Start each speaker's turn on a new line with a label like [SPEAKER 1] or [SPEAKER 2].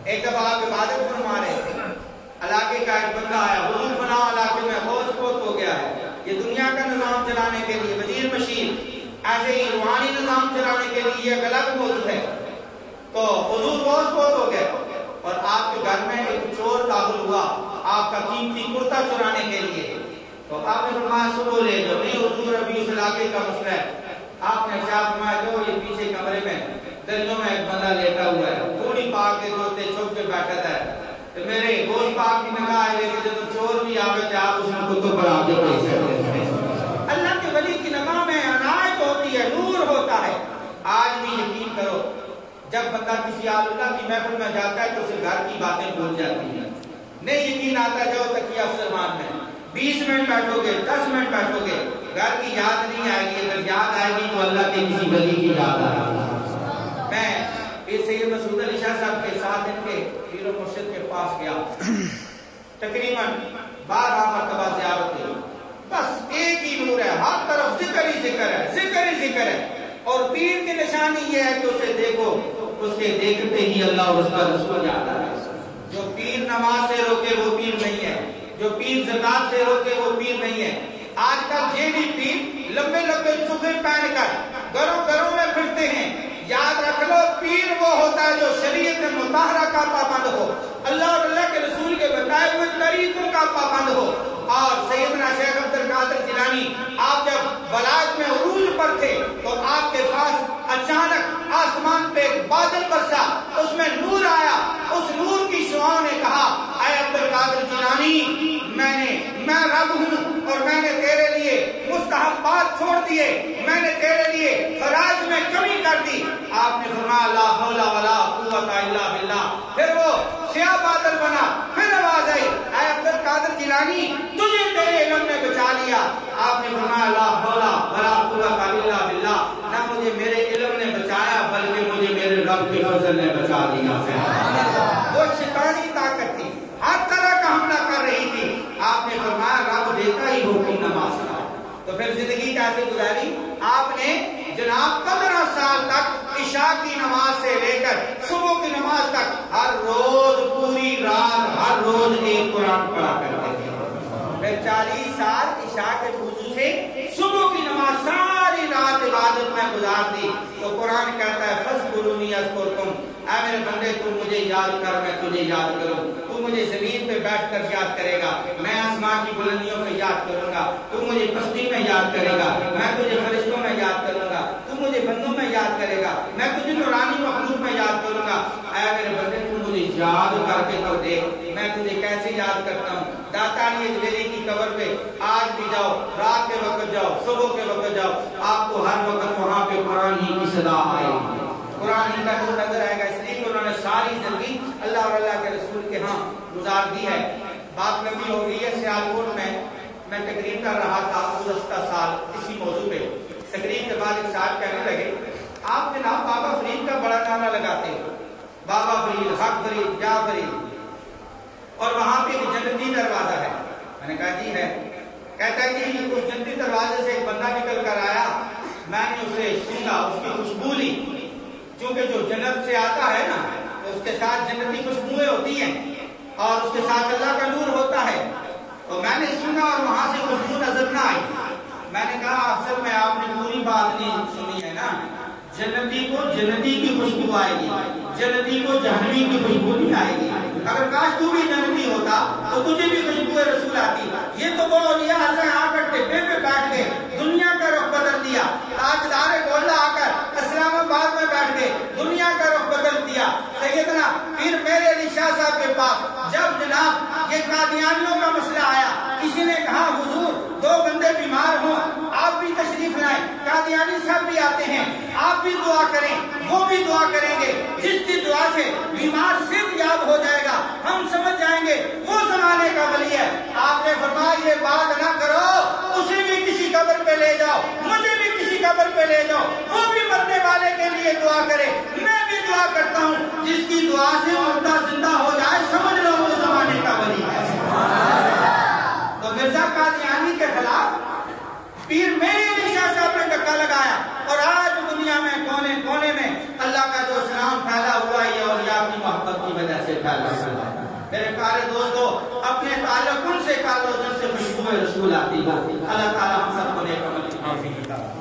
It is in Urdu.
[SPEAKER 1] ایک دفعہ آپ عبادت فرما رہے تھے، علاقے کا ایک بندہ آیا، حضور فلاں علاقے میں بہت فوت ہو گیا ہے، یہ دنیا کا نظام چلانے کے لیے وزیر مشیر، ایسے ہی روحانی نظام چلانے کے لیے ایک الگ موضوع ہے، تو حضور بہت فوت ہو گئے اور آپ کے گھر میں ایک چور داخل ہوا آپ کا قیمتی کرتا چرانے کے لیے، تو آپ نے فرمایا صبح لے جاؤ، نہیں حضور ابھی اس علاقے کا مسئلہ ہے، آپ نے ارشاد فرمایا جو یہ پیچھے کمرے میں درجوں میں ایک بندہ لیٹا ہوا ہے، تھوڑی پاک کے دوتے چھپ کے بیٹھا ہے، تو میرے گوشت پاک کی نگاہ آئے کہ جب چور بھی آگے تھے آپ اس میں کتب بڑھا کے پیسے ہیں۔ اللہ کے ولی کی نگاہ میں عنایت ہوتی ہے، نور ہوتا ہے۔ آج بھی یقین کرو جب بندہ کسی اللہ کی محفل میں جاتا ہے تو اسے گھر کی باتیں بھول جاتی ہیں، نہیں یقین آتا جاؤ تکیہ افسرمان میں 20 منٹ بیٹھو گے 10 منٹ بیٹھو گے گھر کی یاد نہیں آئے گی، اگر یاد آئے گی تو اللہ کے کسی ولی کی یاد آئے گی۔ میں پیر سید مسعود علی شاہ صاحب کے ساتھ ان کے پیر و مرشد کے پاس گیا، تقریباً 12 مرتبہ زیارت کی، بس ایک ہی نور ہے، ہر طرف ذکر ہی ذکر ہے، ذکر ہی ذکر ہے، اور پیر کی نشانی یہ ہے کہ اسے دیکھو، اس کے دیکھتے ہی اللہ اور اس کا رسول یاد آ رہا ہے۔ جو پیر نماز سے روکے وہ پیر نہیں ہے، جو پیر زکات سے روکے وہ پیر نہیں ہے۔ آج کل یہ بھی پیر لمبے لمبے چوکے پہن کر گھروں گھروں میں پھرتے ہیں، یاد رکھ لو پیر وہ ہوتا ہے جو شریعت مطہرہ کا پابند ہو، اللہ اور اللہ کے رسول کے بتائے ہوئے طریقوں کا پابند ہو۔ اور سیدنا شیخ عبد القادر جیلانی آپ جب ولایت میں عروج پر تھے تو آپ کے پاس اچانک آسمان پہ ایک بادل برسا، اس میں نور آیا، اس نور کی شعاؤں نے کہا اے عبد القادر جیلانی میں رب ہوں اور میں نے تیرے لیے مستحبات چھوڑ دیے، میں نے تیرے لیے فرائض میں کمی کر دی۔ آپ نے فرمایا لا حول ولا قوت الا باللہ، پھر وہ سیاہ بادل بنا، پھر آواز آئی اے عبد القادر جیلانی تجھے تیرے علم نے بچا لیا۔ آپ نے فرمایا لا حول ولا قوت الا باللہ، نہ مجھے میرے علم نے بچایا بلکہ مجھے میرے رب کے فضل نے بچا دیا۔ وہ شیطانی طاقت تھی، ہر طرح کا حملہ کر رہی تھی، آپ نے فرمایا رب دیتا ہی ہو کہ نماز کا۔ تو پھر زندگی کیسے گزاری؟ آپ نے جناب 15 سال تک عشاء کی نماز سے لے کر صبح کی نماز تک ہر روز پوری رات ہر روز ایک قرآن پڑھا کرتے تھے۔ پھر 40 سال عشاء کے وضو سے صبح کی نماز ساری رات عبادت میں گزار دی۔ تو قرآن کہتا ہے فَاذْكُرُونِی أَذْكُرْکُم، اے میرے بندے تم مجھے یاد کر میں تجھے یاد کروں، تو مجھے زمین پہ بیٹھ کر یاد کرے گا، میں آسمان کی بلندیوں پہ یاد کروں گا، تو مجھے پستی میں یاد کرے گا، میں تجھے فرشتوں میں یاد کروں گا، تو مجھے بندوں میں یاد کرے گا، میں تجھے نورانی مخلوق میں یاد کروں گا۔ اے میرے بندے تم مجھے یاد کر کے تو دیکھ میں تجھے کیسے یاد کرتا ہوں۔ داتانی اجمیری کی قبر پہ آج بھی جاؤ، رات کے وقت جاؤ، صبح کے وقت جاؤ، آپ کو ہر وقت وہاں پہ قرآن ہی کی صدا آئے گی، قرآن ہی کا نور نظر آئے گا، اس لیے کہ انہوں نے ساری زندگی اللہ اور اللہ کے رسول کے ہاں گزار دی ہے۔ بات لمبی ہو گئی ہے۔ سیالکوٹ میں تقریر کر رہا تھا گزشتہ سال اسی موضوع پہ، تقریر کے بعد ایک صاحب کہنے لگے آپ جناب بابا فرید کا بڑا نعرہ لگاتے ہیں، بابا فرید، حق فرید، یا فرید، اور وہاں پہ ایک جنتی دروازہ ہے۔ میں نے کہا جی ہے۔ کہتا ہے کہ اس جنتی دروازے سے ایک بندہ نکل کر آیا، میں نے اسے سونگا، اس کی خوشبو لی، چونکہ جو جنت سے آتا ہے نا تو اس کے ساتھ جنتی خوشبوئیں ہوتی ہیں اور اس کے ساتھ اللہ کا نور ہوتا ہے، تو میں نے سنا اور وہاں سے خوشبو نظر نہ آئی۔ میں نے کہا اصل میں آپ نے پوری بات نہیں سنی ہے نا، جنتی کو جنتی کی خوشبو آئے گی، جنتی کو جہنمی کی خوشبو نہیں آئے گی۔ اگر کاش تو بھی جنتی ہوتا تو تجھے بھی خوشبو رسول آتی۔ یہ تو وہ اولیاء اللہ آ کر ٹپے پہ بیٹھ گئے، دنیا کا رخ بدل دیا، تاجدار گولہ آ کر اسلام آباد میں بیٹھ گئے، دنیا کا رخ بدل دیا۔ سیدنا پیر میرے علی شاہ صاحب کے پاس جب جناب یہ قادیانیوں کا مسئلہ آیا، کسی نے کہا حضور 2 بندے بیمار ہوں آپ بھی تشریف لائیں، قادیانی صاحب بھی آتے ہیں، آپ بھی دعا کریں، وہ بھی دعا کریں گے، جس کی دعا سے بیمار صرف یاد ہو جائے گا، ہم سمجھ جائیں گے وہ زمانے کا ولی ہے۔ آپ نے فرمایا یہ بات نہ کرو، اسے بھی کسی قبر پہ لے جاؤ، مجھے بھی کسی قبر پہ لے جاؤ، وہ بھی مرنے والے کے لیے دعا کرے، میں بھی دعا کرتا ہوں، جس کی دعا سے مردہ زندہ ہو جائے سمجھ لو وہ زمانے کا ولی ہے۔ تو مرزا قادیانی کے خلاف پیر میرے علی شاہ صاحب نے ڈکا لگایا، اور آج دنیا میں کونے کونے میں اللہ کا جو سلام پھیلا ہوا ہے یہ اولیاء کی محبت کی وجہ سے خیال رکھنا. میرے پیارے دوستو اپنے تعلق ان سے کر لو جن سے خوشبو رسول آتی ہے. اللہ تعالیٰ ہم سب کو نیک عمل کی توفیق عطا فرمائے.